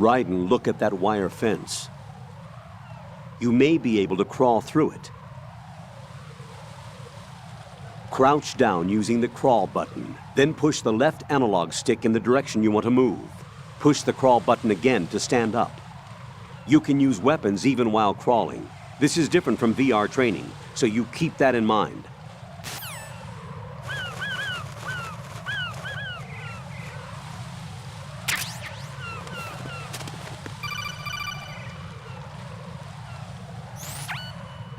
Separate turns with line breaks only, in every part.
Raiden, look at that wire fence. You may be able to crawl through it. Crouch down using the crawl button, then push the left analog stick in the direction you want to move. Push the crawl button again to stand up. You can use weapons even while crawling. This is different from VR training, so you keep that in mind.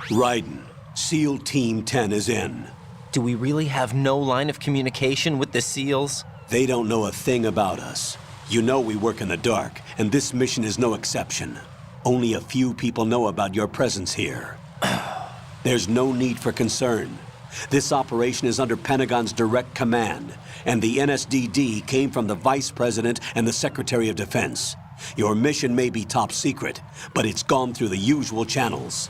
Raiden, SEAL Team 10 is in.
Do we really have no line of communication with the SEALs?
They don't know a thing about us. You know we work in the dark, and this mission is no exception. Only a few people know about your presence here. There's no need for concern. This operation is under Pentagon's direct command, and the NSDD came from the Vice President and the Secretary of Defense. Your mission may be top secret, but it's gone through the usual channels.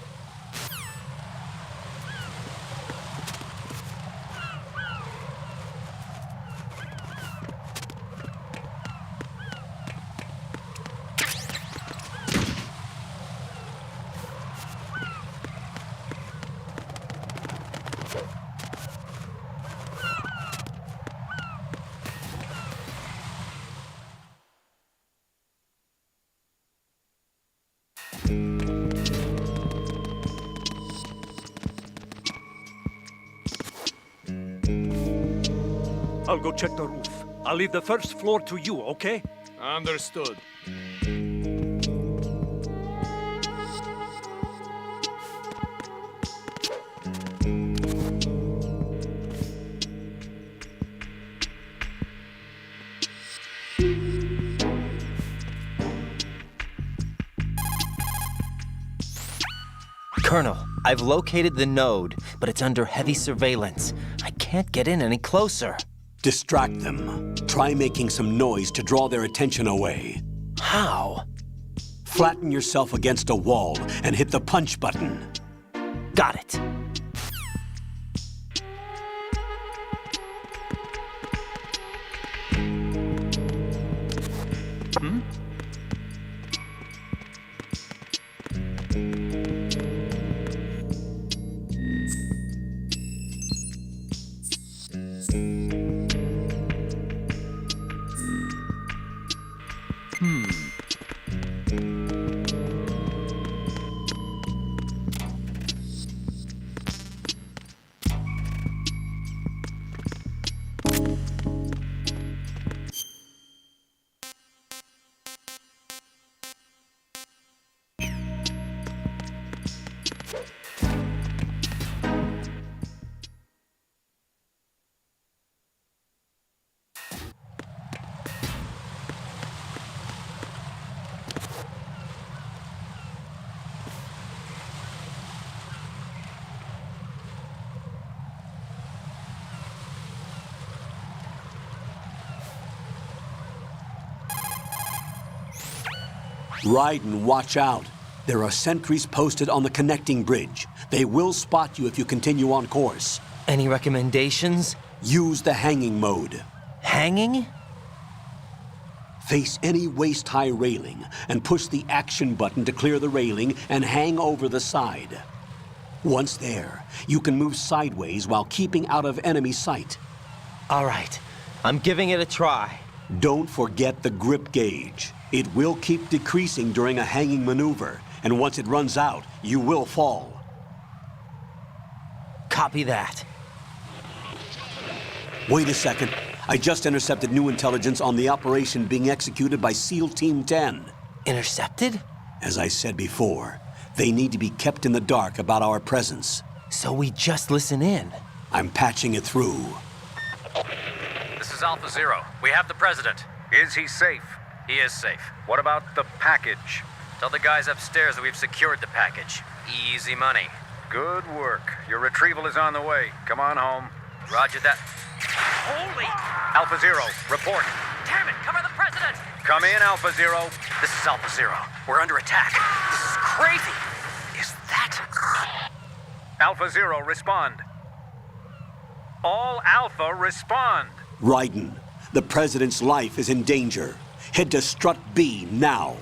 I'll go check the roof. I'll leave the first floor to you, okay?
Understood.
Colonel, I've located the node, but it's under heavy surveillance. I can't get in any closer.
Distract them. Try making some noise to draw their attention away.
How?
Flatten yourself against a wall and hit the punch button.
Got it.
Raiden, watch out. There are sentries posted on the connecting bridge. They will spot you if you continue on course.
Any recommendations?
Use the hanging mode.
Hanging?
Face any waist-high railing and push the action button to clear the railing and hang over the side. Once there, you can move sideways while keeping out of enemy sight.
All right, I'm giving it a try.
Don't forget the grip gauge. It will keep decreasing during a hanging maneuver, and once it runs out, you will fall.
Copy that.
Wait a second. I just intercepted new intelligence on the operation being executed by SEAL Team 10.
Intercepted?
As I said before, they need to be kept in the dark about our presence.
So we just listen in.
I'm patching it through.
This is Alpha Zero. We have the President.
Is he safe?
He is safe.
What about the package?
Tell the guys upstairs that we've secured the package. Easy money.
Good work. Your retrieval is on the way. Come on home.
Roger that. Holy!
Alpha Zero, report.
Damn it! Cover the President!
Come in, Alpha Zero.
This is Alpha Zero. We're under attack. This is crazy. Is that...
Alpha Zero, respond. All Alpha, respond.
Raiden, the President's life is in danger. Head to Strut B now.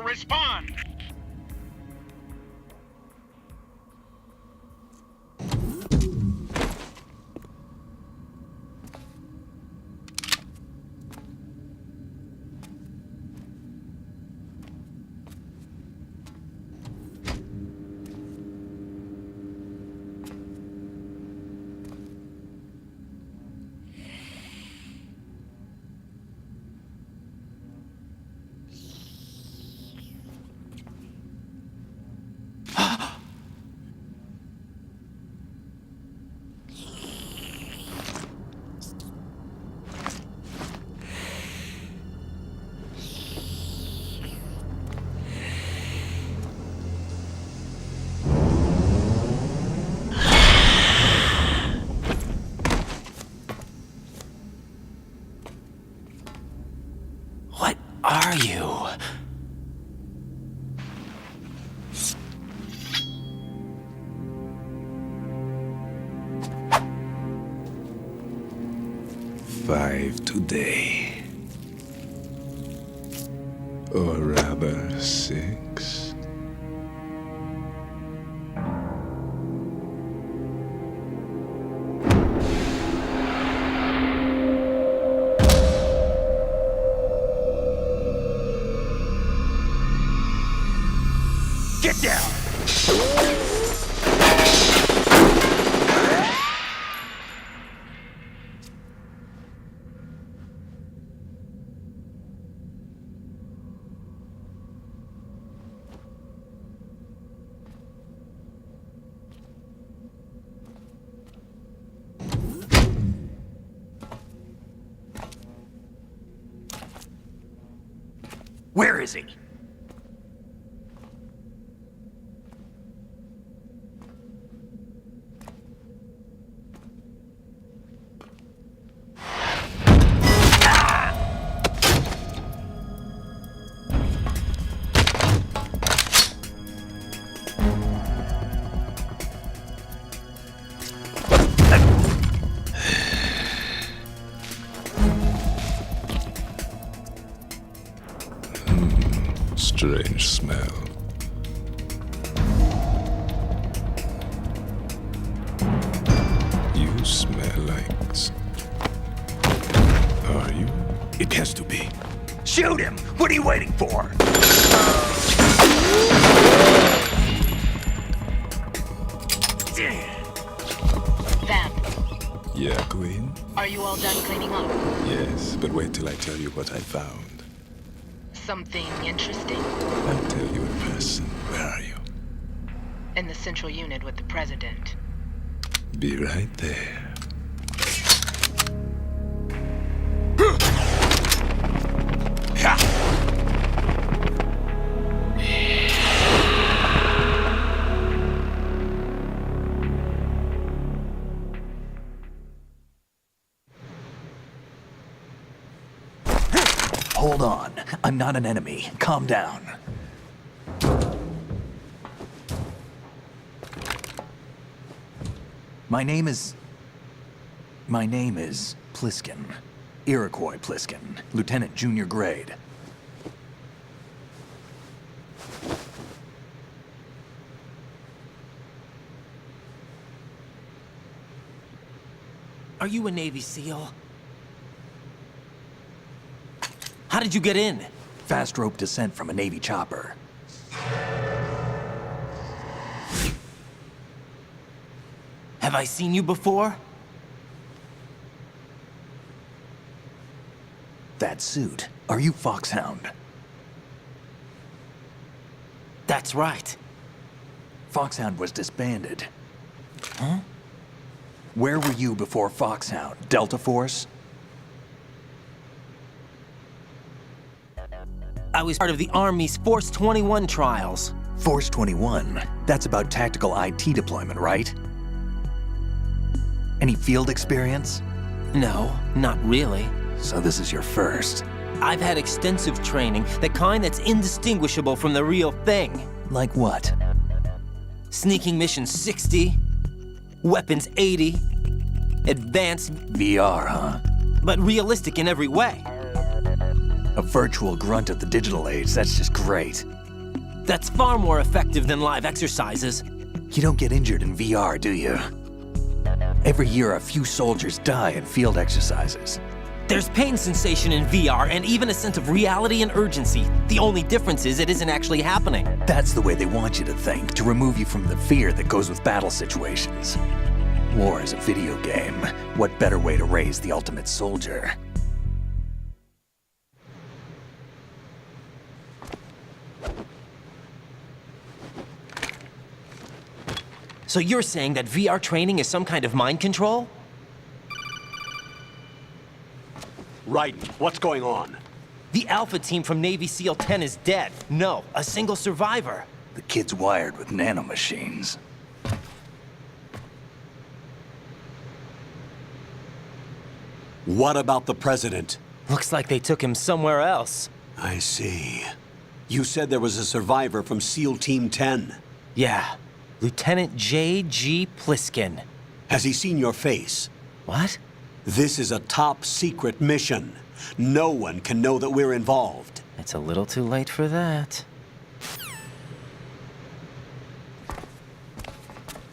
Respond!
What are you?
Five today. Or rather, 6.
Get down! Where is he?
strange smell. You smell like... Are you?
It has to be. Shoot him! What are you waiting for?
Vamp,
Yeah, Queen?
are you all done cleaning up?
Yes, but wait till I tell you what I found.
Something interesting?
I'll tell you in person. Where are you?
In the central unit with the president.
Be right there.
Hold on. I'm not an enemy. Calm down. My name is Pliskin. Iroquois Pliskin. Lieutenant Junior Grade.
Are you a Navy SEAL? How did you get in?
Fast rope descent from a Navy chopper.
Have I seen you before?
That suit. Are you Foxhound?
That's right.
Foxhound was disbanded. Huh? Where were you before Foxhound? Delta Force?
I was part of the Army's Force 21 trials.
Force 21? That's about tactical IT deployment, right? Any field experience?
No, not really.
So this is your first.
I've had extensive training, the kind that's indistinguishable from the real thing.
Like what?
Sneaking mission 60, weapons 80, advanced,
VR, huh?
but realistic in every way.
A virtual grunt of the digital age, that's just great.
That's far more effective than live exercises.
You don't get injured in VR, do you? Every year, a few soldiers die in field exercises.
There's pain sensation in VR and even a sense of reality and urgency. The only difference is it isn't actually happening.
That's the way they want you to think, to remove you from the fear that goes with battle situations. War is a video game. What better way to raise the ultimate soldier?
So you're saying that VR training is some kind of mind control?
Right. What's going on?
The Alpha team from Navy SEAL 10 is dead. No, a single survivor.
The kid's wired with nanomachines.
What about the president?
Looks like they took him somewhere else.
I see. You said there was a survivor from SEAL Team 10.
Yeah, Lieutenant J.G. Pliskin.
Has he seen your face?
What?
This is a top secret mission. No one can know that we're involved.
It's a little too late for that.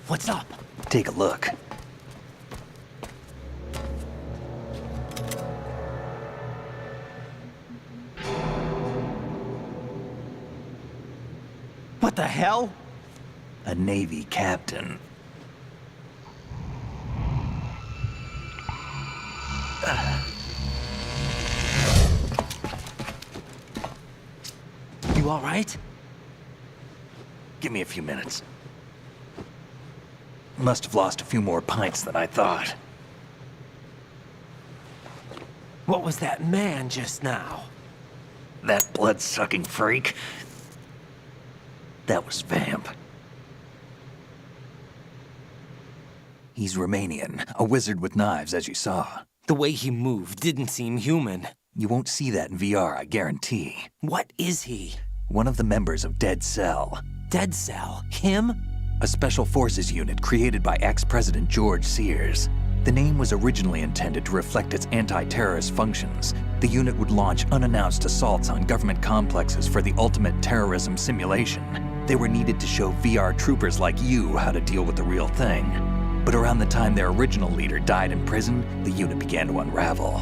What's up?
Take a look.
What the hell?
A Navy captain.
You all right?
Give me a few minutes. Must have lost a few more pints than I thought.
What was that man just now?
That blood-sucking freak? That was Vamp. He's Romanian, a wizard with knives, as you saw.
The way he moved didn't seem human.
You won't see that in VR, I guarantee.
What is he?
One of the members of Dead Cell.
Dead Cell? Him?
A special forces unit created by ex-President George Sears. The name was originally intended to reflect its anti-terrorist functions. The unit would launch unannounced assaults on government complexes for the ultimate terrorism simulation. They were needed to show VR troopers like you how to deal with the real thing. But around the time their original leader died in prison, the unit began to unravel.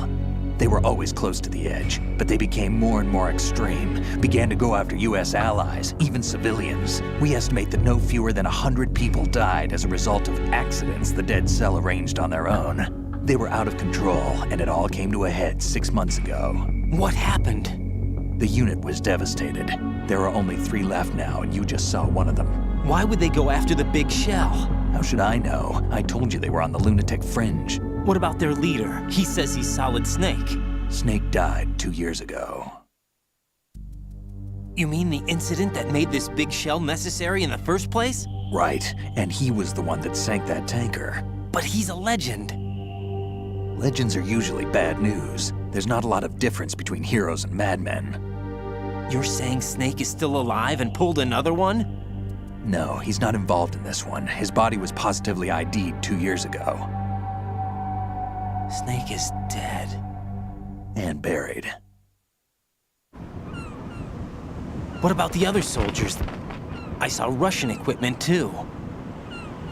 They were always close to the edge, but they became more and more extreme, began to go after US allies, even civilians. We estimate that no fewer than 100 people died as a result of accidents the Dead Cell arranged on their own. They were out of control, and it all came to a head 6 months ago.
What happened?
The unit was devastated. There are only 3 left now, and you just saw one of them.
Why would they go after the big shell?
How should I know? I told you they were on the lunatic fringe.
What about their leader? He says he's Solid Snake.
Snake died 2 years ago.
You mean the incident that made this big shell necessary in the first place?
Right, and he was the one that sank that tanker.
But he's a legend.
Legends are usually bad news. There's not a lot of difference between heroes and madmen.
You're saying Snake is still alive and pulled another one?
No, he's not involved in this one. His body was positively ID'd 2 years ago.
Snake is dead.
And buried.
What about the other soldiers? I saw Russian equipment too.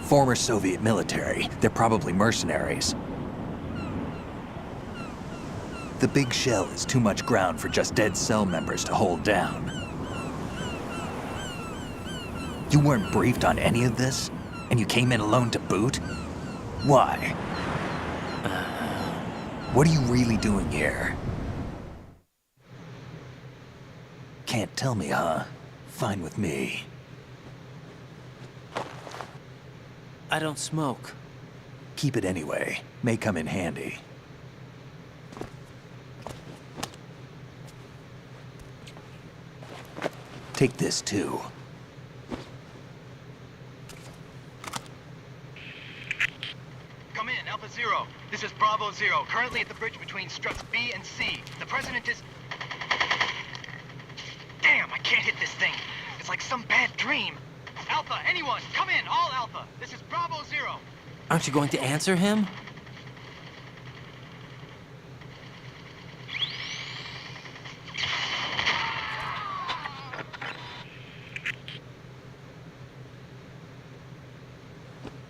Former Soviet military. They're probably mercenaries. The big shell is too much ground for just Dead Cell members to hold down. You weren't briefed on any of this? And you came in alone to boot? Why? What are you really doing here? Can't tell me, huh? Fine with me.
I don't smoke.
Keep it anyway. May come in handy. Take this too.
Come in, Alpha Zero. This is Bravo Zero, currently at the bridge between struts B and C. The President is... Damn, I can't hit this thing. It's like some bad dream. Alpha, anyone, come in, all Alpha. This is Bravo Zero.
Aren't you going to answer him?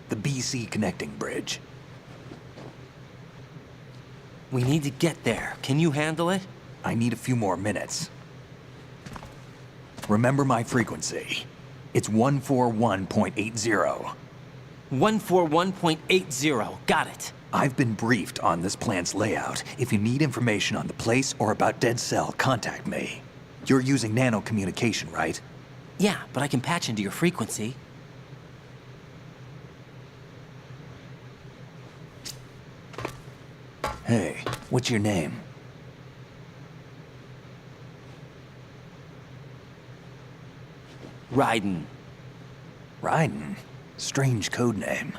The BC connecting bridge.
We need to get there. Can you handle it?
I need a few more minutes. Remember my frequency. It's 141.80.
141.80. Got it.
I've been briefed on this plant's layout. If you need information on the place or about Dead Cell, contact me. You're using nano communication, right?
Yeah, but I can patch into your frequency.
Hey, what's your name?
Raiden.
Raiden. Strange code name.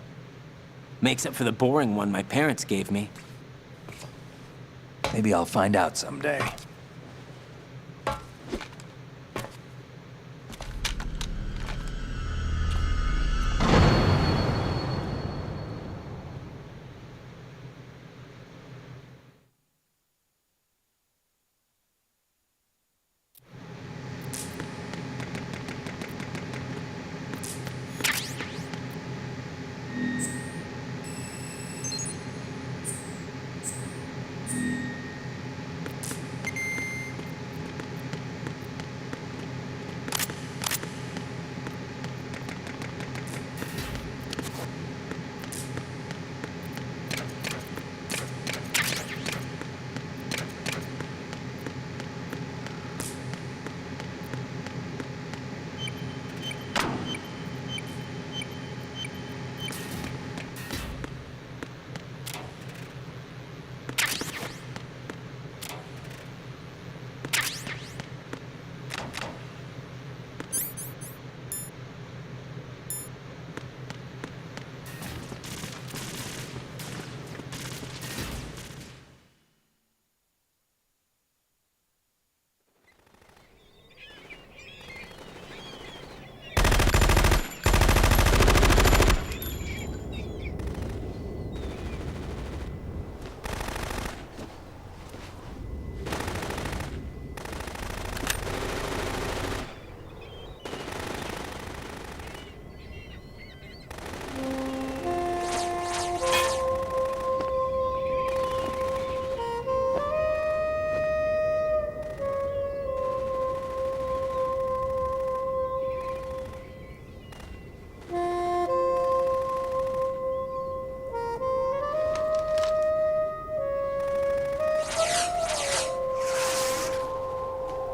Makes up for the boring one my parents gave me.
Maybe I'll find out someday.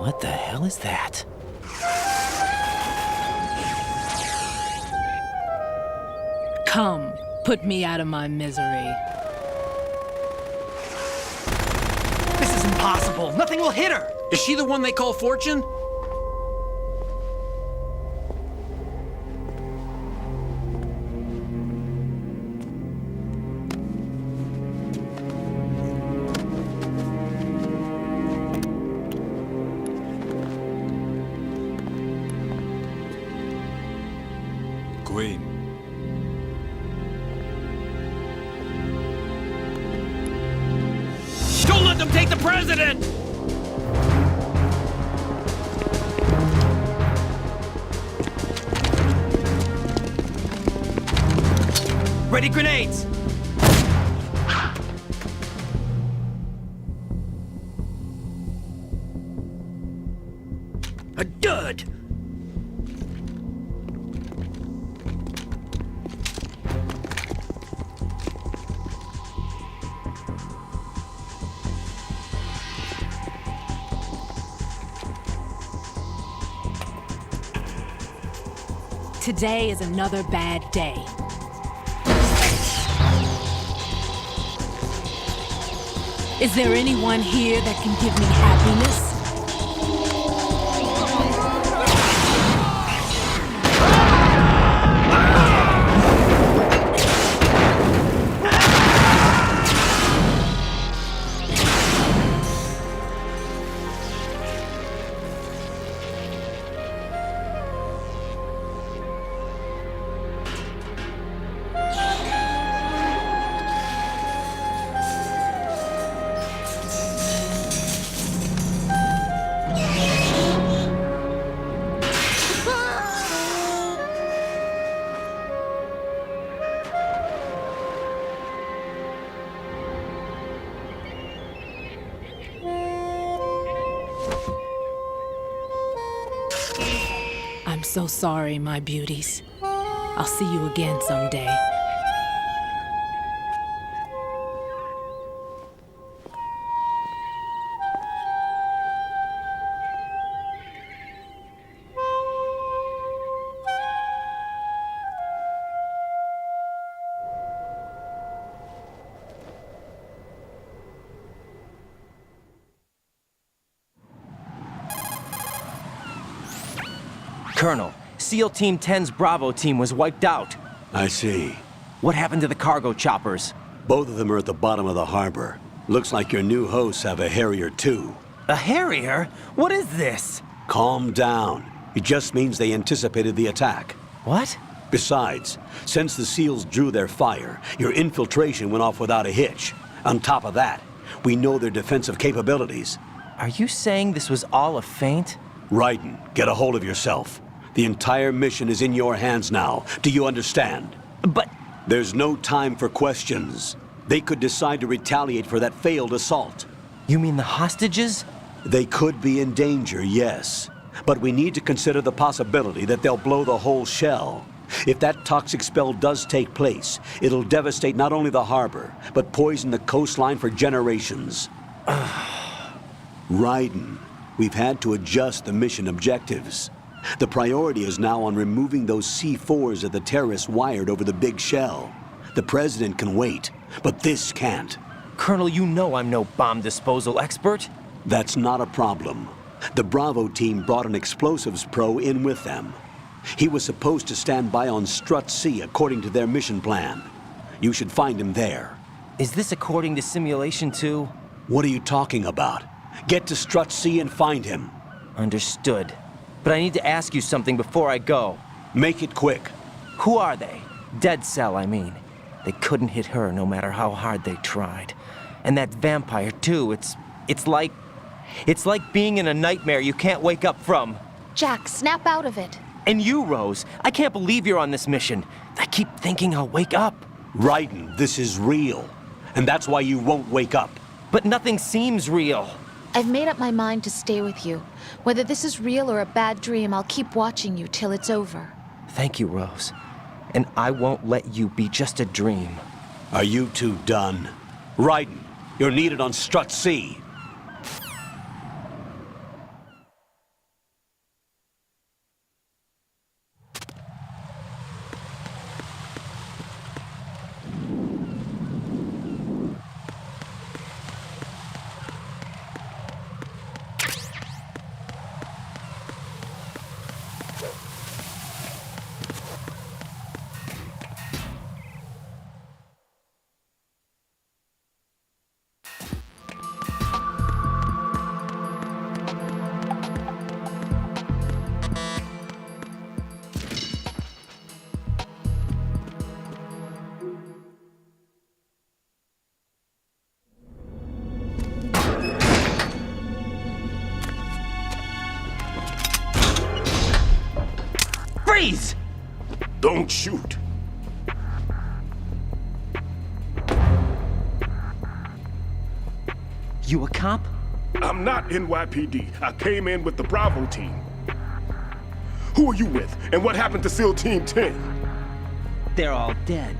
What the hell is that?
Come, put me out of my misery.
This is impossible. Nothing will hit her.
Is she the one they call Fortune?
Queen.
Don't let them take the president!
Ready grenades!
A dud!
Today is another bad day. Is there anyone here that can give me happiness? I'm so sorry, my beauties. I'll see you again someday.
Colonel, SEAL Team 10's Bravo team was wiped out.
I see.
What happened to the cargo choppers?
Both of them are at the bottom of the harbor. Looks like your new hosts have a Harrier too.
A Harrier? What is this?
Calm down. It just means they anticipated the attack.
What?
Besides, since the SEALs drew their fire, your infiltration went off without a hitch. On top of that, we know their defensive capabilities.
Are you saying this was all a feint?
Raiden, get a hold of yourself. The entire mission is in your hands now. Do you understand?
But...
There's no time for questions. They could decide to retaliate for that failed assault.
You mean the hostages?
They could be in danger, yes. But we need to consider the possibility that they'll blow the whole shell. If that toxic spell does take place, it'll devastate not only the harbor, but poison the coastline for generations. Raiden, we've had to adjust the mission objectives. The priority is now on removing those C4s that the terrorists wired over the big shell. The president can wait, but this can't.
Colonel, you know I'm no bomb disposal expert.
That's not a problem. The Bravo team brought an explosives pro in with them. He was supposed to stand by on Strut C according to their mission plan. You should find him there.
Is this according to Simulation 2?
What are you talking about? Get to Strut C and find him.
Understood. But I need to ask you something before I go.
Make it quick.
Who are they? Dead Cell, I mean. They couldn't hit her no matter how hard they tried. And that vampire, too, it's like being in a nightmare you can't wake up from.
Jack, snap out of it.
And you, Rose, I can't believe you're on this mission. I keep thinking I'll wake up.
Raiden, this is real. And that's why you won't wake up.
But nothing seems real.
I've made up my mind to stay with you. Whether this is real or a bad dream, I'll keep watching you till it's over.
Thank you, Rose. And I won't let you be just a dream.
Are you two done? Raiden, you're needed on Strut C.
Freeze!
Don't shoot.
You a cop?
I'm not NYPD. I came in with the Bravo team. Who are you with? And what happened to SEAL Team 10?
They're all dead.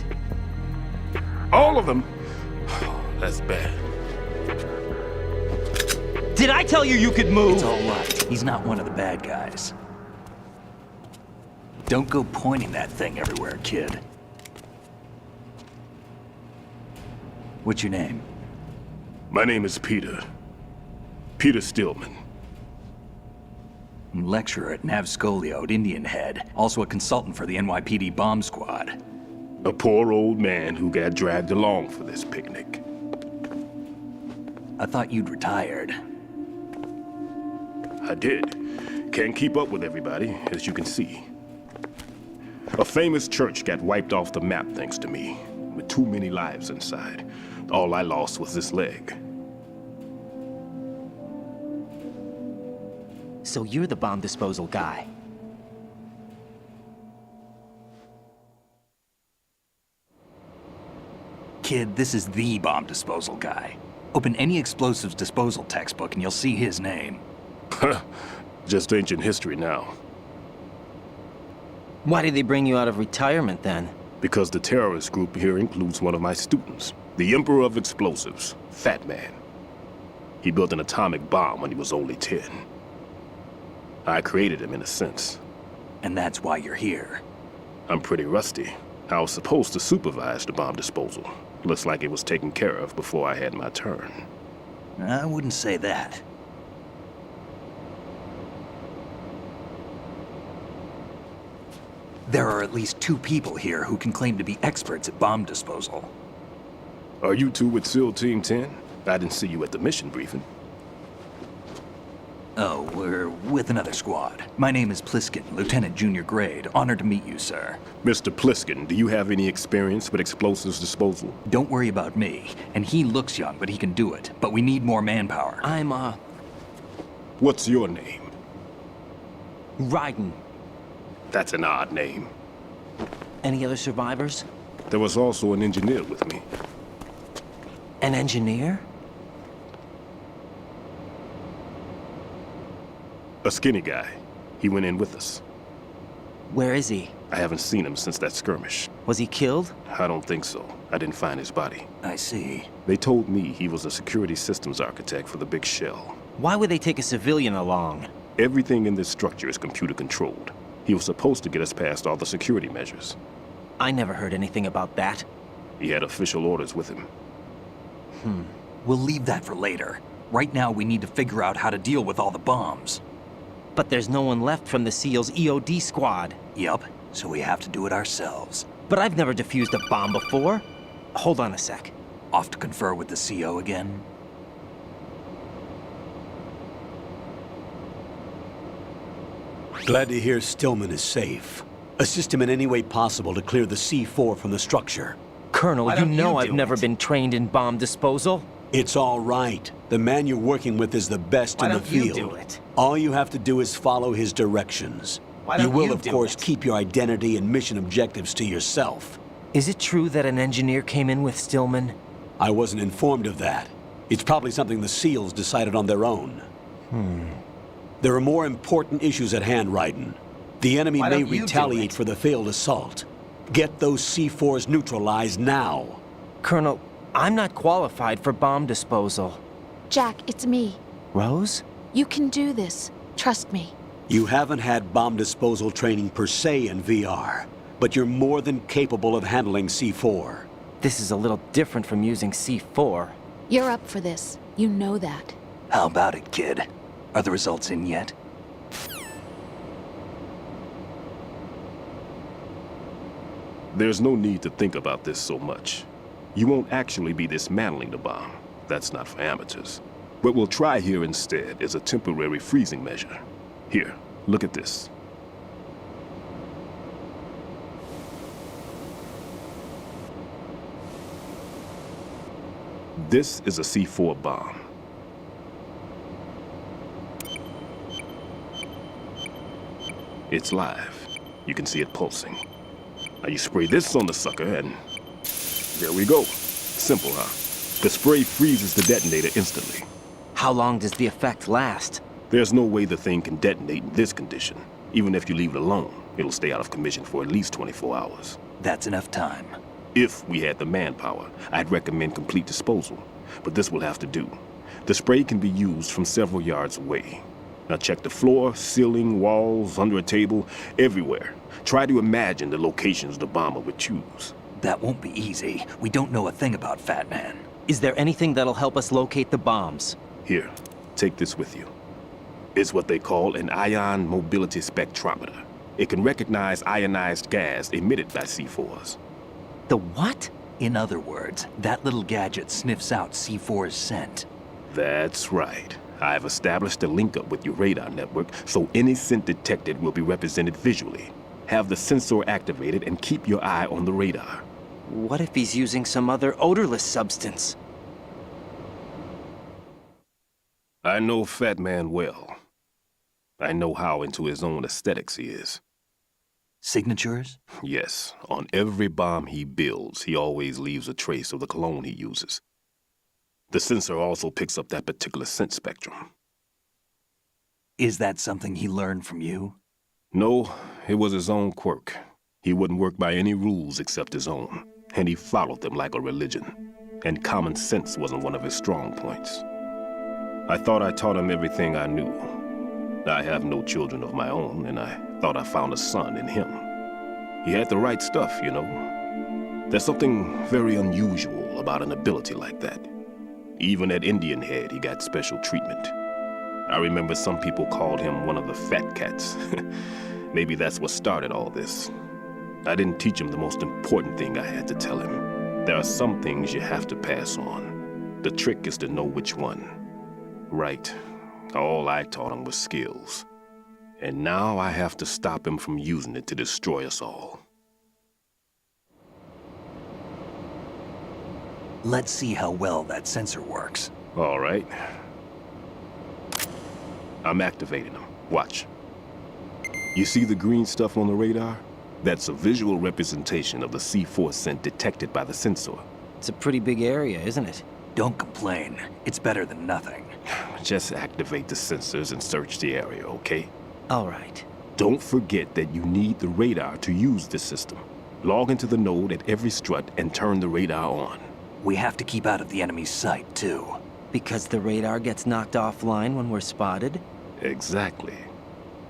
All of them? That's bad.
Did I tell you you could move?
It's all right. He's not one of the bad guys. Don't go pointing that thing everywhere, kid. What's your name?
My name is Peter. Peter Stillman.
Lecturer at Navscolio at Indian Head. Also a consultant for the NYPD bomb squad.
A poor old man who got dragged along for this picnic.
I thought you'd retired.
I did. Can't keep up with everybody, as you can see. A famous church got wiped off the map thanks to me, with too many lives inside. All I lost was this leg.
So you're the bomb disposal guy.
Kid, this is the bomb disposal guy. Open any explosives disposal textbook and you'll see his name.
Just ancient history now.
Why did they bring you out of retirement then?
Because the terrorist group here includes one of my students, the Emperor of Explosives, Fat Man. He built an atomic bomb when he was only 10. I created him in a sense.
And that's why you're here.
I'm pretty rusty. I was supposed to supervise the bomb disposal. Looks like it was taken care of before I had my turn.
I wouldn't say that. There are at least 2 people here who can claim to be experts at bomb disposal.
Are you two with SEAL Team 10? I didn't see you at the mission briefing.
Oh, we're with another squad. My name is Pliskin, Lieutenant Junior Grade. Honored to meet you, sir.
Mr. Pliskin, do you have any experience with explosives disposal?
Don't worry about me. And he looks young, but he can do it. But we need more manpower.
I'm,
What's your name?
Raiden.
That's an odd name.
Any other survivors?
There was also an engineer with me.
An engineer?
A skinny guy. He went in with us.
Where is he?
I haven't seen him since that skirmish.
Was he killed?
I don't think so. I didn't find his body.
I see.
They told me he was a security systems architect for the big shell.
Why would they take a civilian along?
Everything in this structure is computer controlled. He was supposed to get us past all the security measures.
I never heard anything about that.
He had official orders with him.
We'll leave that for later. Right now, we need to figure out how to deal with all the bombs.
But there's no one left from the SEAL's EOD squad.
Yup, so we have to do it ourselves.
But I've never defused a bomb before. Hold on a sec.
Off to confer with the CO again?
Glad to hear Stillman is safe. Assist him in any way possible to clear the C4 from the structure.
Colonel,
Why
you
don't
know
you
I've
do
never
it?
been trained in bomb disposal.
It's all right. The man you're working with is the best
Why
in the
don't you
field.
do it?
All you have to do is follow his directions.
Why
You
don't
will,
you
of
do
course,
it?
keep your identity and mission objectives to yourself.
Is it true that an engineer came in with Stillman?
I wasn't informed of that. It's probably something the SEALs decided on their own. There are more important issues at hand, Raiden. The enemy
Why
may
don't you do
retaliate
it?
for the failed assault. Get those C4s neutralized now.
Colonel, I'm not qualified for bomb disposal.
Jack, it's me.
Rose?
You can do this. Trust me.
You haven't had bomb disposal training per se in VR, but you're more than capable of handling C4.
This is a little different from using C4.
You're up for this. You know that.
How about it, kid? Are the results in yet?
There's no need to think about this so much. You won't actually be dismantling the bomb. That's not for amateurs. What we'll try here instead is a temporary freezing measure. Here, look at this. This is a C4 bomb. It's live. You can see it pulsing. Now you spray this on the sucker and... there we go. Simple, huh? The spray freezes the detonator instantly.
How long does the effect last?
There's no way the thing can detonate in this condition. Even if you leave it alone, it'll stay out of commission for at least 24 hours.
That's enough time.
If we had the manpower, I'd recommend complete disposal. But this will have to do. The spray can be used from several yards away. Now check the floor, ceiling, walls, under a table, everywhere. Try to imagine the locations the bomber would choose.
That won't be easy. We don't know a thing about Fat Man.
Is there anything that'll help us locate the bombs?
Here, take this with you. It's what they call an ion mobility spectrometer. It can recognize ionized gas emitted by C4s.
The what?
In other words, that little gadget sniffs out C4's scent.
That's right. I've established a link up with your radar network, so any scent detected will be represented visually. Have the sensor activated and keep your eye on the radar.
What if he's using some other odorless substance?
I know Fat Man well. I know how into his own aesthetics he is.
Signatures?
Yes, on every bomb he builds, he always leaves a trace of the cologne he uses. The sensor also picks up that particular scent spectrum.
Is that something he learned from you?
No, it was his own quirk. He wouldn't work by any rules except his own, and he followed them like a religion. And common sense wasn't one of his strong points. I thought I taught him everything I knew. I have no children of my own, and I thought I found a son in him. He had the right stuff, you know. There's something very unusual about an ability like that. Even at Indian Head, he got special treatment. I remember some people called him one of the fat cats. Maybe that's what started all this. I didn't teach him the most important thing I had to tell him. There are some things you have to pass on. The trick is to know which one. Right. All I taught him was skills. And now I have to stop him from using it to destroy us all.
Let's see how well that sensor works.
All right. I'm activating them. Watch. You see the green stuff on the radar? That's a visual representation of the C4 scent detected by the sensor.
It's a pretty big area, isn't it?
Don't complain. It's better than nothing.
Just activate the sensors and search the area, okay?
All right.
Don't forget that you need the radar to use this system. Log into the node at every strut and turn the radar on.
We have to keep out of the enemy's sight, too.
Because the radar gets knocked offline when we're spotted?
Exactly.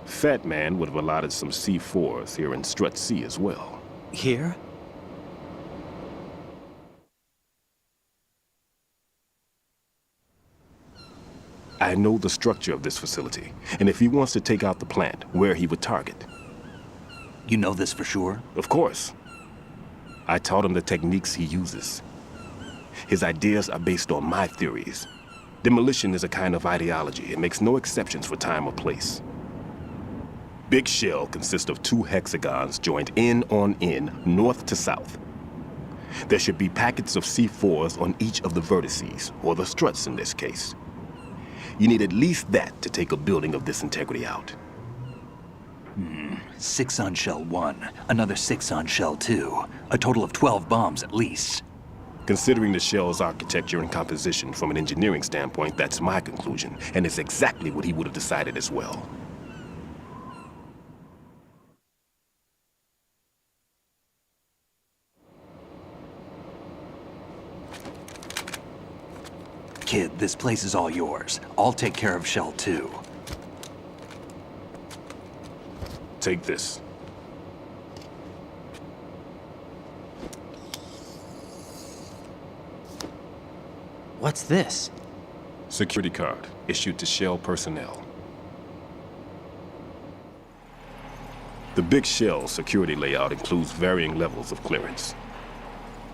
Fat Man would have allotted some C4s here in Strut C as well.
Here?
I know the structure of this facility, and if he wants to take out the plant, where he would target.
You know this for sure?
Of course. I taught him the techniques he uses. His ideas are based on my theories. Demolition is a kind of ideology. It makes no exceptions for time or place. Big Shell consists of 2 hexagons joined end on end, north to south. There should be packets of C4s on each of the vertices, or the struts in this case. You need at least that to take a building of this integrity out.
6 on Shell 1, another 6 on Shell 2. A total of 12 bombs at least.
Considering the shell's architecture and composition from an engineering standpoint, that's my conclusion, and it's exactly what he would have decided as well.
Kid, this place is all yours. I'll take care of Shell 2.
Take this.
What's this?
Security card, issued to Shell personnel. The Big Shell security layout includes varying levels of clearance.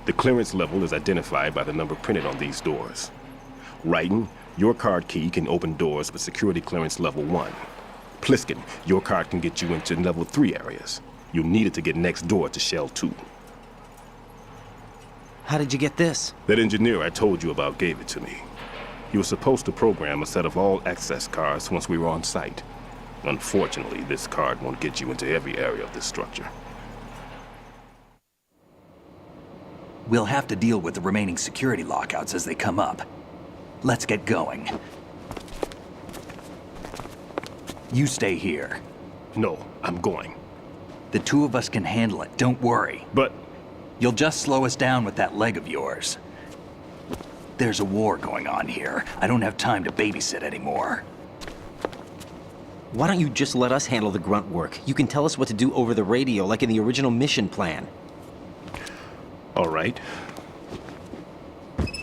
The clearance level is identified by the number printed on these doors. Raiden, your card key can open doors with security clearance level 1. Pliskin, your card can get you into level 3 areas. You'll need it to get next door to Shell 2.
How did you get this?
That engineer I told you about gave it to me. He was supposed to program a set of all-access cards once we were on site. Unfortunately, this card won't get you into every area of this structure.
We'll have to deal with the remaining security lockouts as they come up. Let's get going. You stay here.
No, I'm going.
The two of us can handle it, don't worry.
But
You'll just slow us down with that leg of yours. There's a war going on here. I don't have time to babysit anymore.
Why don't you just let us handle the grunt work? You can tell us what to do over the radio, like in the original mission plan.
all right.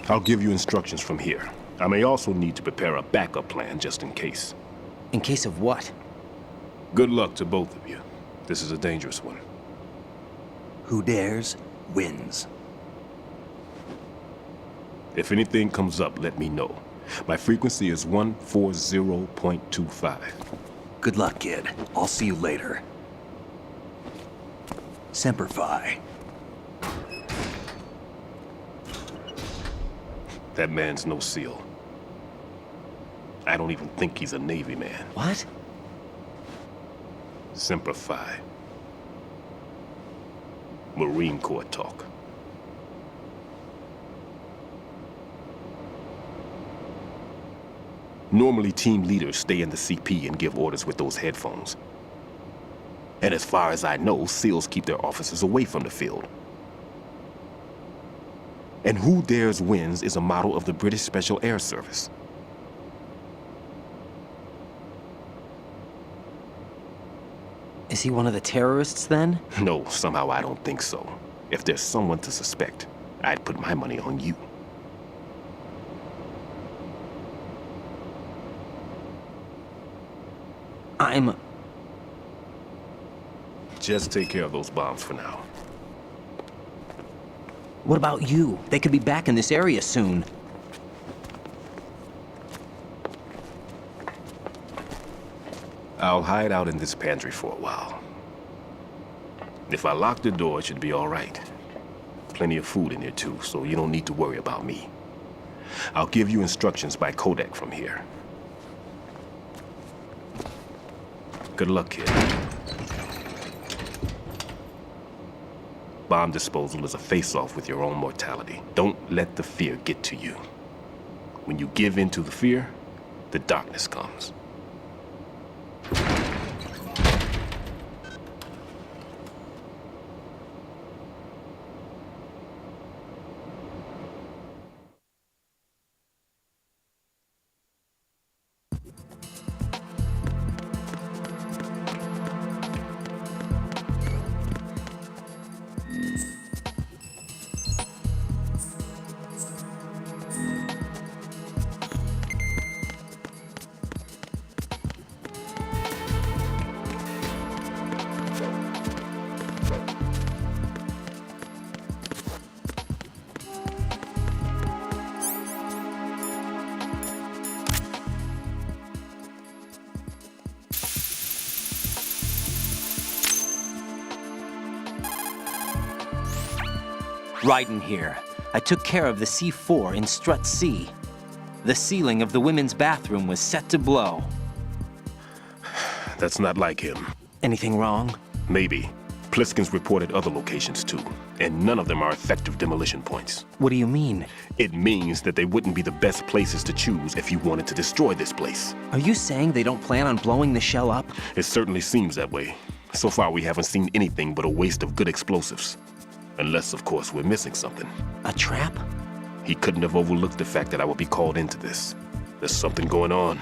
I'll give you instructions from here. I may also need to prepare a backup plan just in case.
In case of what?
Good luck to both of you. This is a dangerous one.
Who dares, wins.
If anything comes up, let me know. My frequency is 140.25.
Good luck, kid. I'll see you later. Semper Fi.
That man's no SEAL. I don't even think he's a Navy man.
What?
Semper Fi. Marine Corps talk. Normally, team leaders stay in the CP and give orders with those headphones. And as far as I know, SEALs keep their officers away from the field. And Who Dares Wins is a model of the British Special Air Service.
Is he one of the terrorists, then?
No, somehow I don't think so. If there's someone to suspect, I'd put my money on you. Just take care of those bombs for now.
What about you? They could be back in this area soon.
I'll hide out in this pantry for a while. If I lock the door, it should be all right. Plenty of food in here too, so you don't need to worry about me. I'll give you instructions by Kodak from here. Good luck, kid. Bomb disposal is a face-off with your own mortality. Don't let the fear get to you. When you give in to the fear, the darkness comes.
Raiden here. I took care of the C4 in Strut C. The ceiling of the women's bathroom was set to blow.
That's not like him.
Anything wrong?
Maybe. Pliskin's reported other locations too, and none of them are effective demolition points.
What do you mean?
It means that they wouldn't be the best places to choose if you wanted to destroy this place.
Are you saying they don't plan on blowing the shell up?
It certainly seems that way. So far, we haven't seen anything but a waste of good explosives. Unless, of course, we're missing something.
A trap?
He couldn't have overlooked the fact that I would be called into this. There's something going on.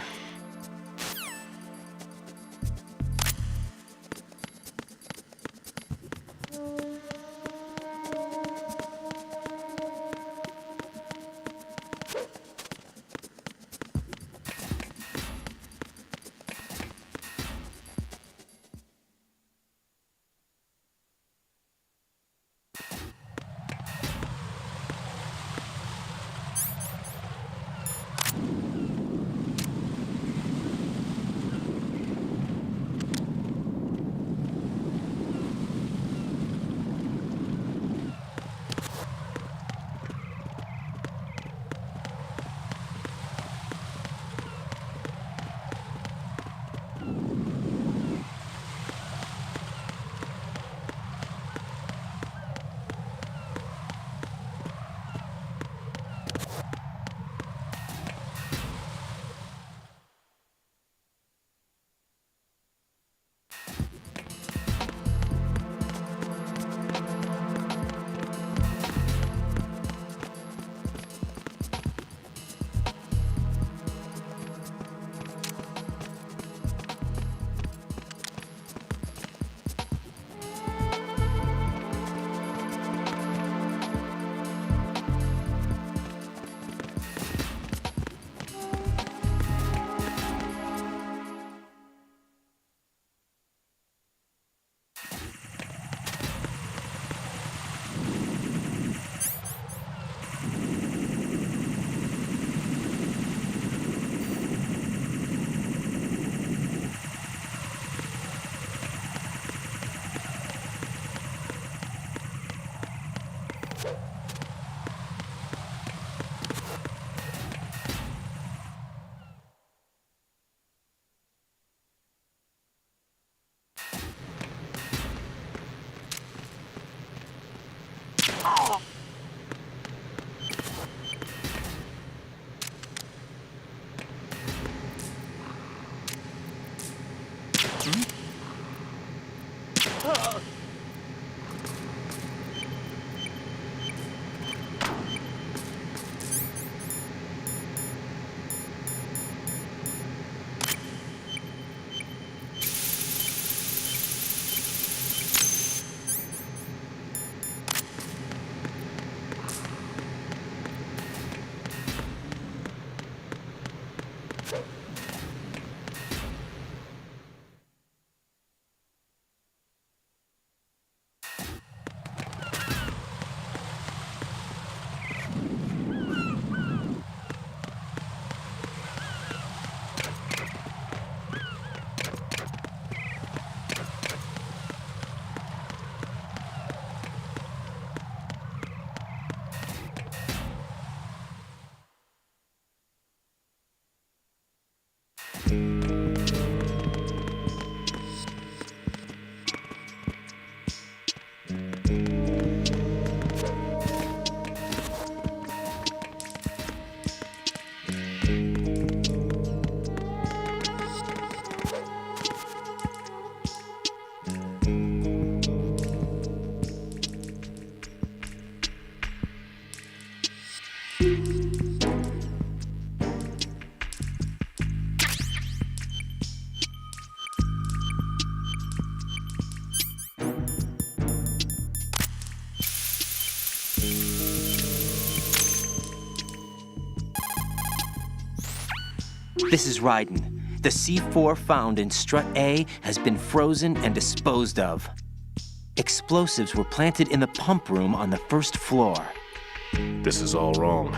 This is Raiden. The C4 found in Strut A has been frozen and disposed of. Explosives were planted in the pump room on the first floor.
This is all wrong.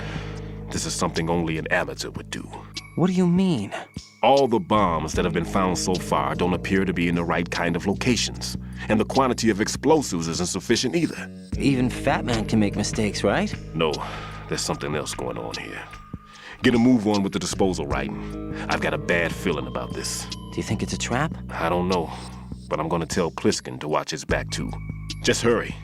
This is something only an amateur would do.
What do you mean?
All the bombs that have been found so far don't appear to be in the right kind of locations. And the quantity of explosives isn't sufficient either.
Even Fat Man can make mistakes, right?
No, there's something else going on here. Get a move on with the disposal, Raiden. I've got a bad feeling about this.
Do you think it's a trap?
I don't know, but I'm gonna tell Pliskin to watch his back too. Just hurry.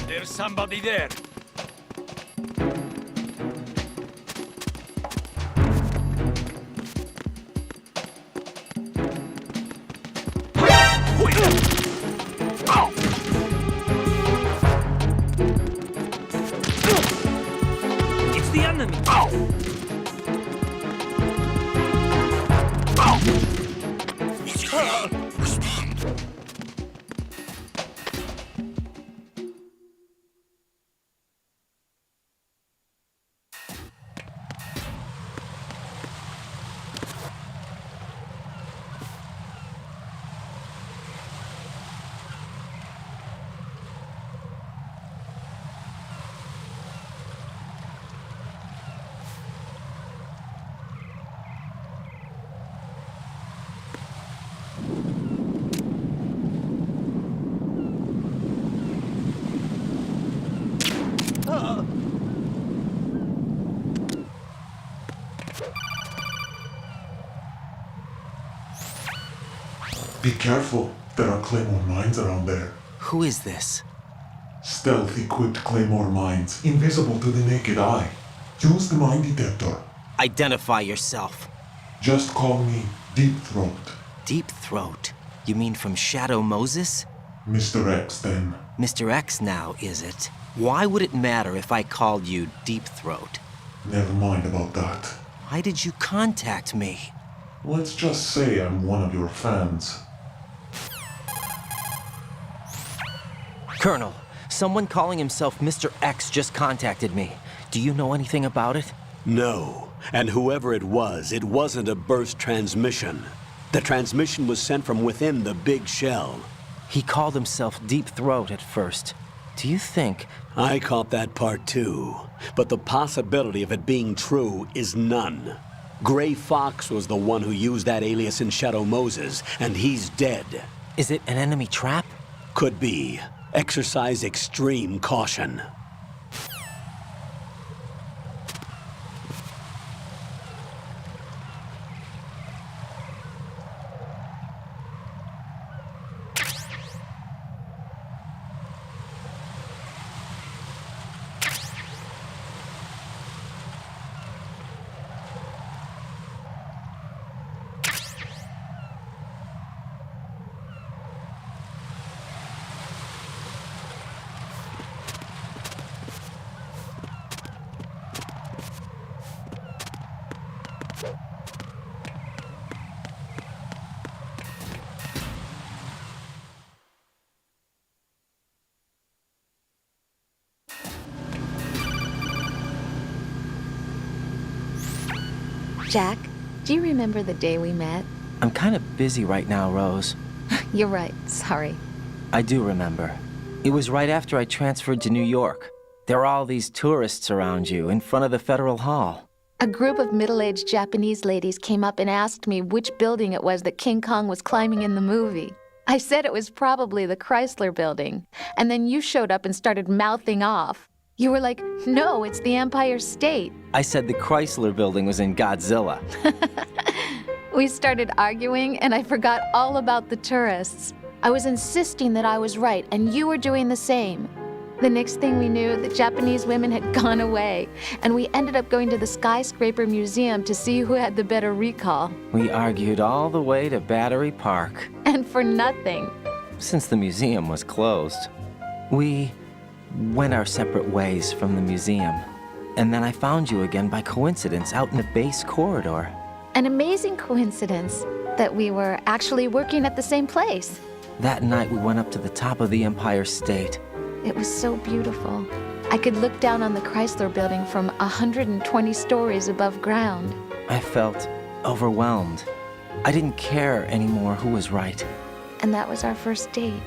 There's somebody there.
It's the enemy.
Be careful. There are Claymore mines around there.
Who is this?
Stealth-equipped Claymore mines, invisible to the naked eye. Use the mine detector.
Identify yourself.
Just call me Deep Throat.
Deep Throat? You mean from Shadow Moses?
Mr. X, then.
Mr. X now, is it? Why would it matter if I called you Deep Throat?
Never mind about that.
Why did you contact me?
Let's just say I'm one of your fans.
Colonel, Someone calling himself Mr. X just contacted me. Do you know anything about it?
No. And whoever it wasn't a burst transmission. The transmission was sent from within the big shell.
He called himself Deep Throat at first. Do you think...
I caught that part too. But the possibility of it being true is none. Gray Fox was the one who used that alias in Shadow Moses, and he's dead.
Is it an enemy trap?
Could be. Exercise extreme caution.
Jack, do you remember the day we met?
I'm kind of busy right now, Rose.
You're right, sorry.
I do remember. It was right after I transferred to New York. There are all these tourists around you in front of the Federal Hall.
A group of middle-aged Japanese ladies came up and asked me which building it was that King Kong was climbing in the movie. I said it was probably the Chrysler Building, and then you showed up and started mouthing off. You were like, no, it's the Empire State.
I said the Chrysler Building was in Godzilla.
We started arguing, and I forgot all about the tourists. I was insisting that I was right, and you were doing the same. The next thing we knew, the Japanese women had gone away, and we ended up going to the Skyscraper Museum to see who had the better recall.
We argued all the way to Battery Park.
And for nothing.
Since the museum was closed. We went our separate ways from the museum. And then I found you again by coincidence out in the base corridor.
An amazing coincidence that we were actually working at the same place.
That night we went up to the top of the Empire State.
It was so beautiful. I could look down on the Chrysler Building from 120 stories above ground.
I felt overwhelmed. I didn't care anymore who was right.
And that was our first date.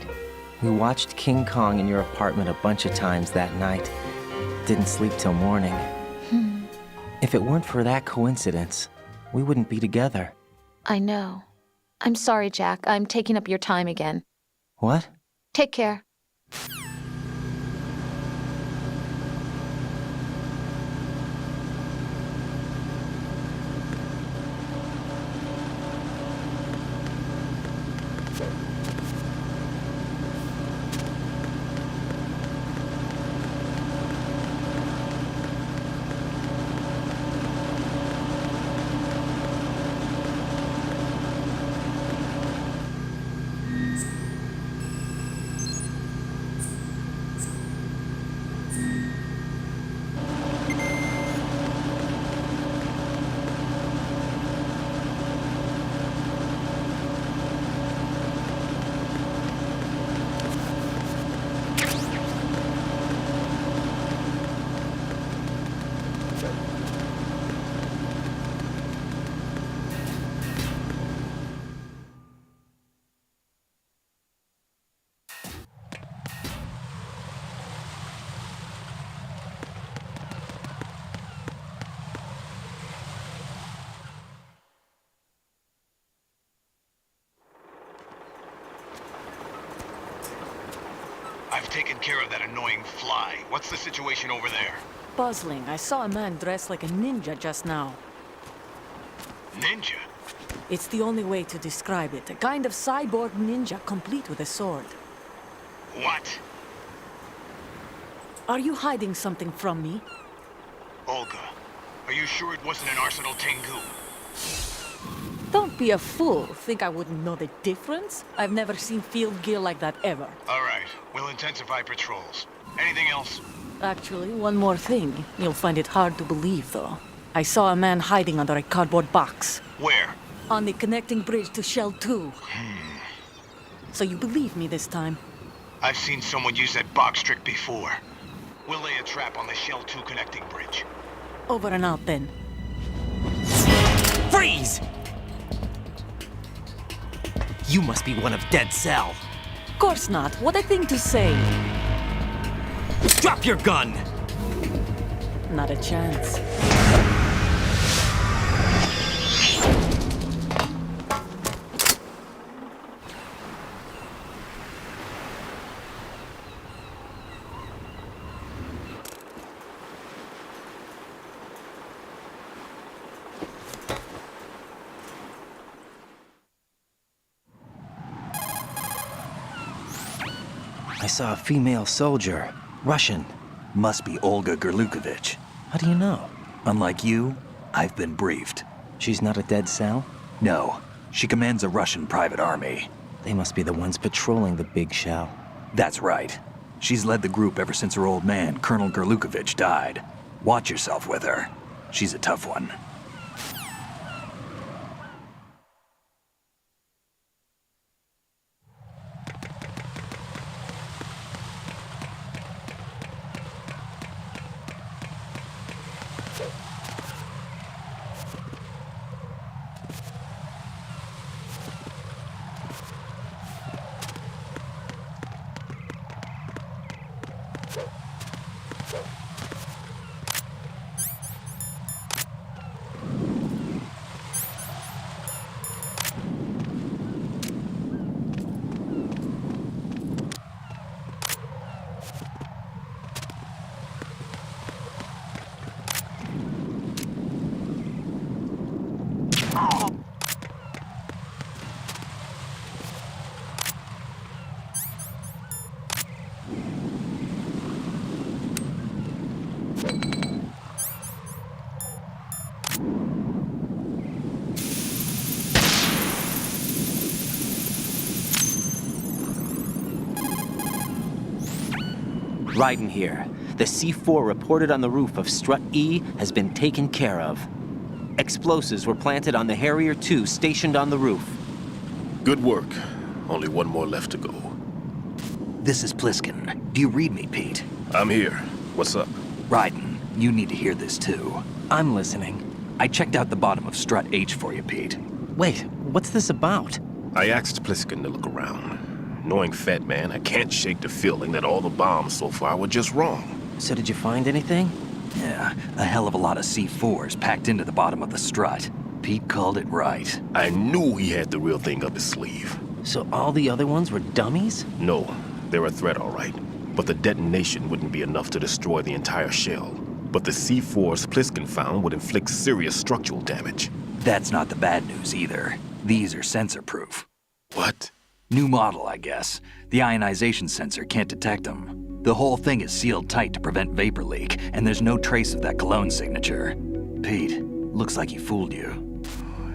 We watched King Kong in your apartment a bunch of times that night. Didn't sleep till morning. If it weren't for that coincidence, we wouldn't be together.
I know. I'm sorry, Jack. I'm taking up your time again.
What?
Take care.
I've taken care of that annoying fly. What's the situation over there?
Puzzling. I saw a man dressed like a ninja just now.
Ninja?
It's the only way to describe it. A kind of cyborg ninja complete with a sword.
What?
Are you hiding something from me?
Olga, are you sure it wasn't an Arsenal Tengu?
Don't be a fool. Think I wouldn't know the difference? I've never seen field gear like that ever.
All right, we'll intensify patrols. Anything else?
Actually, one more thing. You'll find it hard to believe, though. I saw a man hiding under a cardboard box.
Where?
On the connecting bridge to Shell 2. So you believe me this time?
I've seen someone use that box trick before. We'll lay a trap on the Shell 2 connecting bridge.
Over and out then.
Freeze! You must be one of Dead Cell.
Course not. What a thing to say.
Drop your gun!
Not a chance.
I saw a female soldier. Russian.
Must be Olga Gerlukovich.
How do you know?
Unlike you, I've been briefed.
She's not a Dead Cell?
No, she commands a Russian private army.
They must be the ones patrolling the Big Shell.
That's right. She's led the group ever since her old man, Colonel Gerlukovich, died. Watch yourself with her. She's a tough one.
Raiden here. The C4 reported on the roof of Strut E has been taken care of. Explosives were planted on the Harrier 2 stationed on the roof.
Good work. Only one more left to go.
This is Pliskin. Do you read me, Pete?
I'm here. What's up?
Raiden, you need to hear this too.
I'm listening.
I checked out the bottom of Strut H for you, Pete.
Wait, what's this about?
I asked Pliskin to look around. Knowing Fat Man, I can't shake the feeling that all the bombs so far were just wrong.
So did you find anything?
Yeah, a hell of a lot of C4s packed into the bottom of the strut. Pete called it right.
I knew he had the real thing up his sleeve.
So all the other ones were dummies?
No, they're a threat, all right. But the detonation wouldn't be enough to destroy the entire shell. But the C4s Pliskin found would inflict serious structural damage.
That's not the bad news either. These are sensor-proof.
What?
New model, I guess. The ionization sensor can't detect them. The whole thing is sealed tight to prevent vapor leak, and there's no trace of that cologne signature. Pete, looks like he fooled you.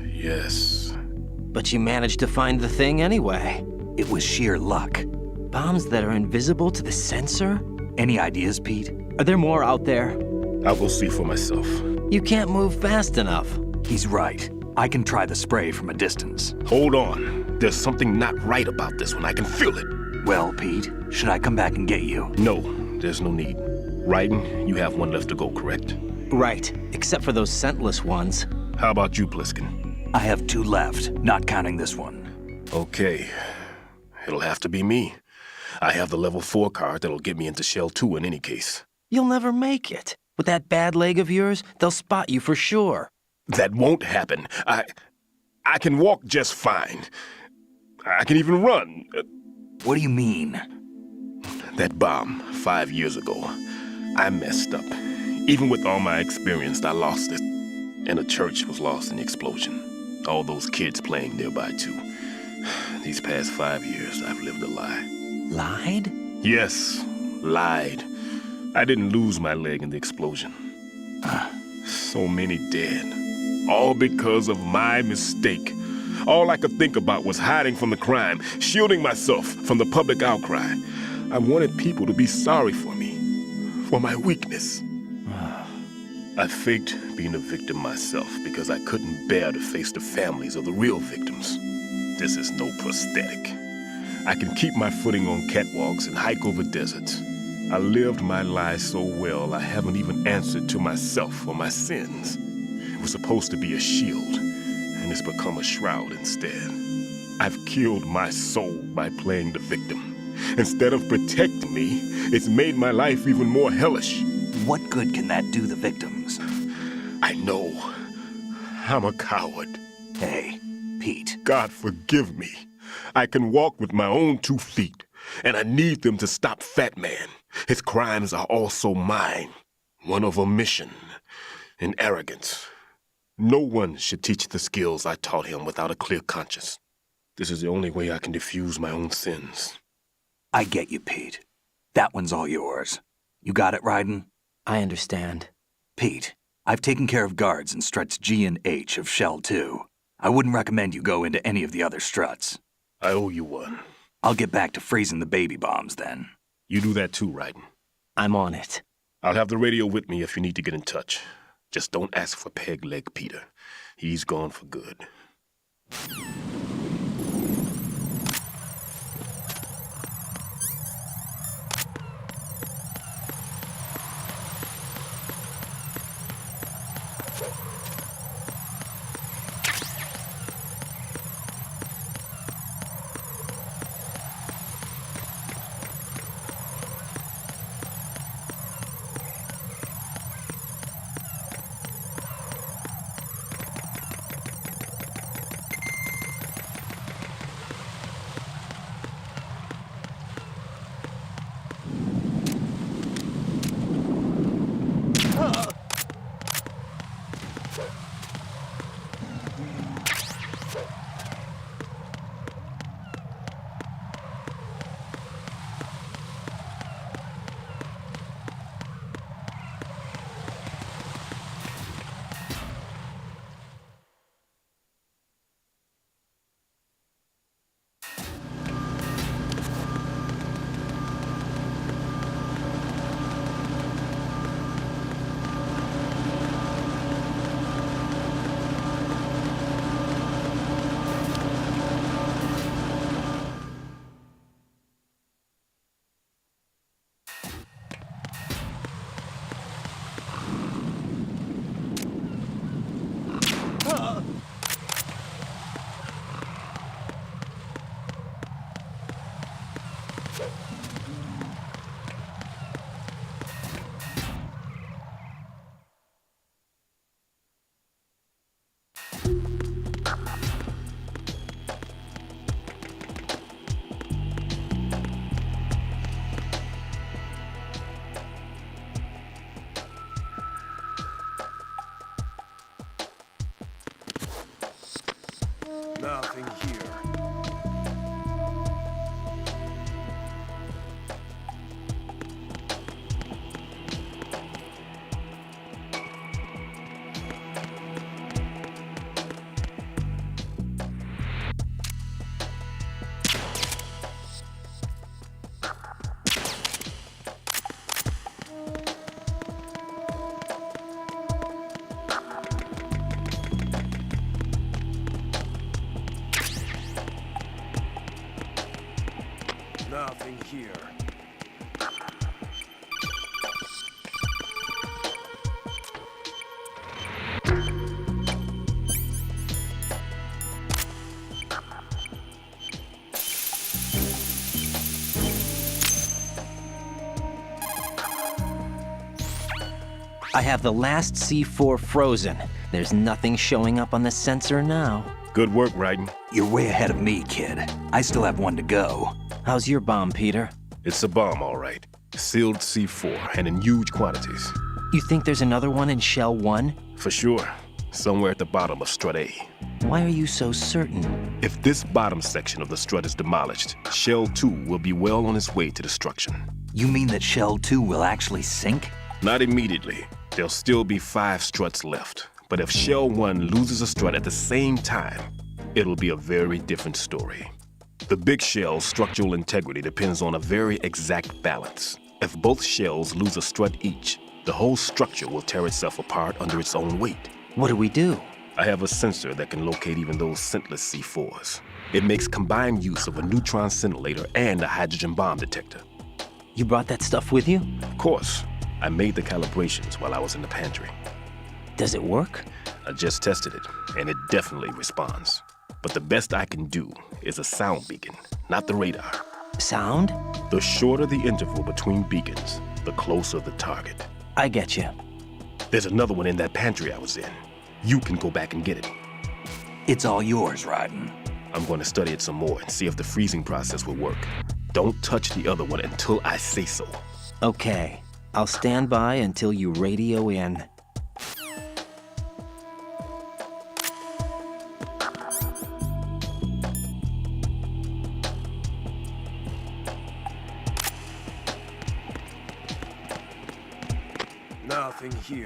Yes.
But you managed to find the thing anyway.
It was sheer luck.
Bombs that are invisible to the sensor?
Any ideas, Pete?
Are there more out there?
I'll go see for myself.
You can't move fast enough.
He's right. I can try the spray from a distance.
Hold on. There's something not right about this one. I can feel it.
Well, Pete, should I come back and get you?
No, there's no need. Raiden, you have one left to go, correct?
Right, except for those scentless ones.
How about you, Pliskin?
I have 2 left, not counting this one.
Okay. It'll have to be me. I have the level 4 card that'll get me into Shell 2 in any case.
You'll never make it. With that bad leg of yours, they'll spot you for sure.
That won't happen. I can walk just fine. I can even run.
What do you mean?
That bomb 5 years ago. I messed up. Even with all my experience, I lost it. And the church was lost in the explosion. All those kids playing nearby, too. These past 5 years, I've lived a lie.
Lied?
Yes, lied. I didn't lose my leg in the explosion. So many dead. All because of my mistake. All I could think about was hiding from the crime, shielding myself from the public outcry. I wanted people to be sorry for me, for my weakness. I faked being a victim myself because I couldn't bear to face the families of the real victims. This is no prosthetic. I can keep my footing on catwalks and hike over deserts. I lived my life so well, I haven't even answered to myself for my sins. It was supposed to be a shield, and it's become a shroud instead. I've killed my soul by playing the victim. Instead of protecting me, it's made my life even more hellish.
What good can that do the victims?
I know. I'm a coward.
Hey, Pete.
God forgive me. I can walk with my own 2 feet, and I need them to stop Fat Man. His crimes are also mine. One of omission and arrogance. No one should teach the skills I taught him without a clear conscience. This is the only way I can diffuse my own sins.
I get you, Pete. That one's all yours. You got it, Raiden?
I understand.
Pete, I've taken care of guards in struts G and H of Shell 2. I wouldn't recommend you go into any of the other struts.
I owe you one.
I'll get back to freezing the baby bombs then.
You do that too, Raiden.
I'm on it.
I'll have the radio with me if you need to get in touch. Just don't ask for Peg Leg Peter. He's gone for good.
Nothing here. Nothing here.
I have the last C4 frozen. There's nothing showing up on the sensor now.
Good work, Raiden.
You're way ahead of me, kid. I still have one to go.
How's your bomb, Peter?
It's a bomb, all right. Sealed C4, and in huge quantities.
You think there's another one in Shell 1?
For sure. Somewhere at the bottom of Strut A.
Why are you so certain?
If this bottom section of the strut is demolished, Shell 2 will be well on its way to destruction.
You mean that Shell 2 will actually sink?
Not immediately. There'll still be 5 struts left. But if Shell 1 loses a strut at the same time, it'll be a very different story. The big shell's structural integrity depends on a very exact balance. If both shells lose a strut each, the whole structure will tear itself apart under its own weight.
What do we do?
I have a sensor that can locate even those scentless C4s. It makes combined use of a neutron scintillator and a hydrogen bomb detector.
You brought that stuff with you?
Of course, I made the calibrations while I was in the pantry.
Does it work?
I just tested it, and it definitely responds. But the best I can do is a sound beacon, not the radar.
Sound?
The shorter the interval between beacons, the closer the target.
I get you.
There's another one in that pantry I was in. You can go back and get it.
It's all yours, Raiden.
I'm going to study it some more and see if the freezing process will work. Don't touch the other one until I say so.
Okay. I'll stand by until you radio in.
Nothing here.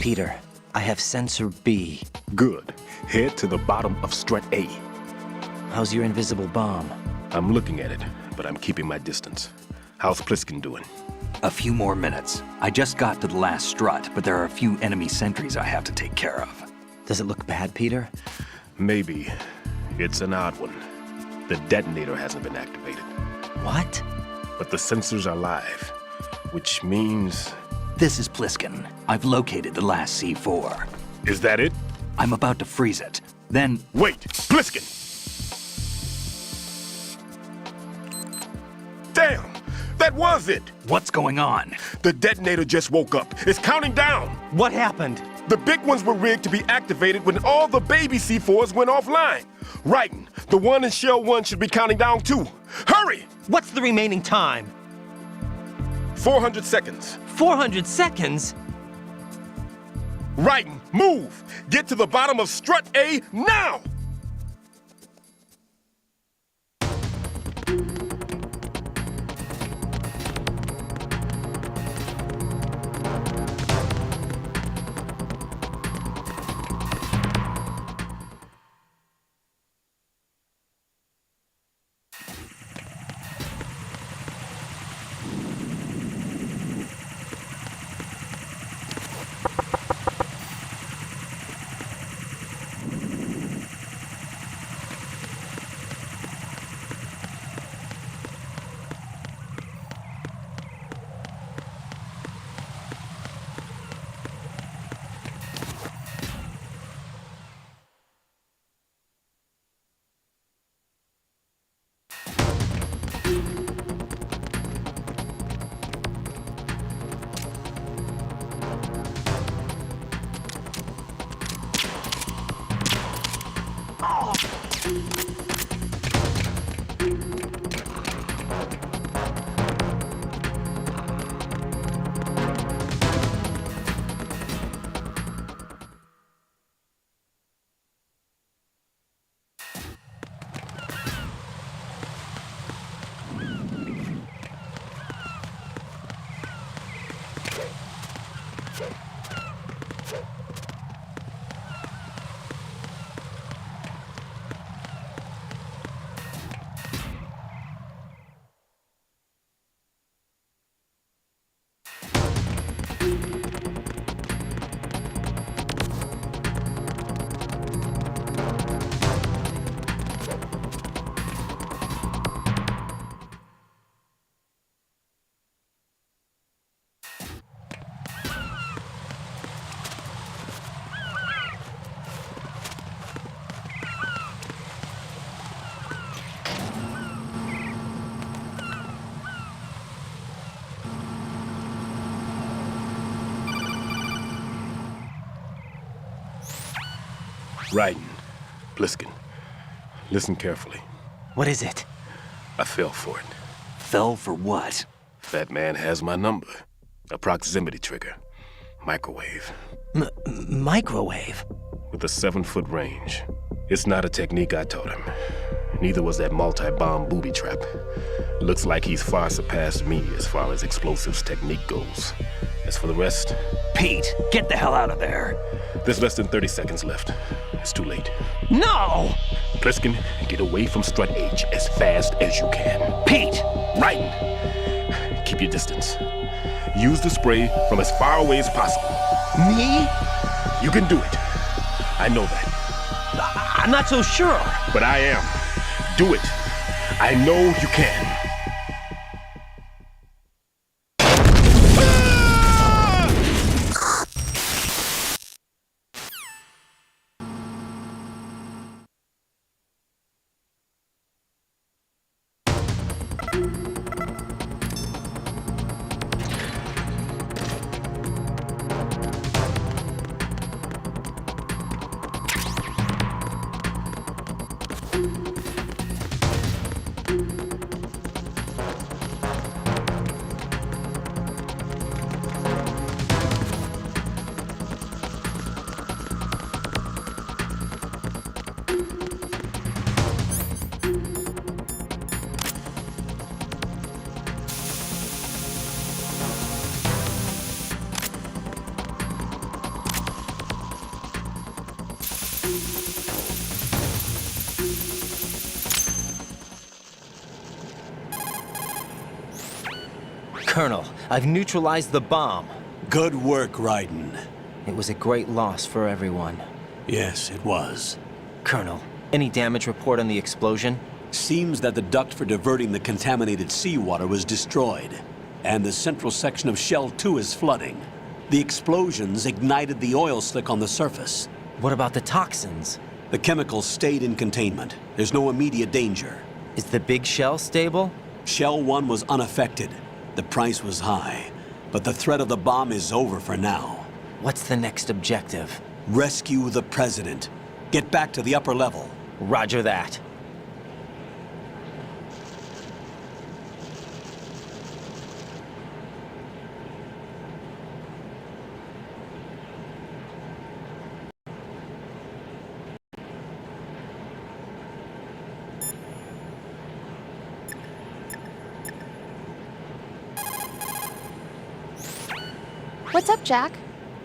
Peter, I have sensor B.
Good. Head to the bottom of strut A.
How's your invisible bomb?
I'm looking at it, but I'm keeping my distance. How's Pliskin doing?
A few more minutes. I just got to the last strut, but there are a few enemy sentries I have to take care of.
Does it look bad, Peter?
Maybe. It's an odd one. The detonator hasn't been activated.
What?
But the sensors are live, which means...
This is Pliskin. I've located the last C4.
Is that it?
I'm about to freeze it. Then...
Wait! Pliskin! Damn! That was it!
What's going on?
The detonator just woke up. It's counting down!
What happened?
The big ones were rigged to be activated when all the baby C4s went offline. Right, the one in Shell 1 should be counting down too. Hurry!
What's the remaining time?
400 seconds.
400 seconds?
Right, move! Get to the bottom of strut A now! Raiden, Pliskin, listen carefully.
What is it?
I fell for it.
Fell for what?
Fat man has my number. A proximity trigger. Microwave.
Microwave?
With a 7-foot range. It's not a technique I taught him. Neither was that multi-bomb booby trap. Looks like he's far surpassed me as far as explosives technique goes. As for the rest...
Pete, get the hell out of there.
There's less than 30 seconds left. It's too late.
No!
Pliskin, get away from strut H as fast as you can.
Pete!
Raiden, keep your distance. Use the spray from as far away as possible.
Me?
You can do it. I know that.
I'm not so sure.
But I am. Do it. I know you can.
Colonel, I've neutralized the bomb.
Good work, Raiden.
It was a great loss for everyone.
Yes, it was.
Colonel, any damage report on the explosion?
Seems that the duct for diverting the contaminated seawater was destroyed, and the central section of Shell 2 is flooding. The explosions ignited the oil slick on the surface.
What about the toxins?
The chemicals stayed in containment. There's no immediate danger.
Is the big shell stable?
Shell 1 was unaffected. The price was high, but the threat of the bomb is over for now.
What's the next objective?
Rescue the President. Get back to the upper level.
Roger that.
What's up, Jack?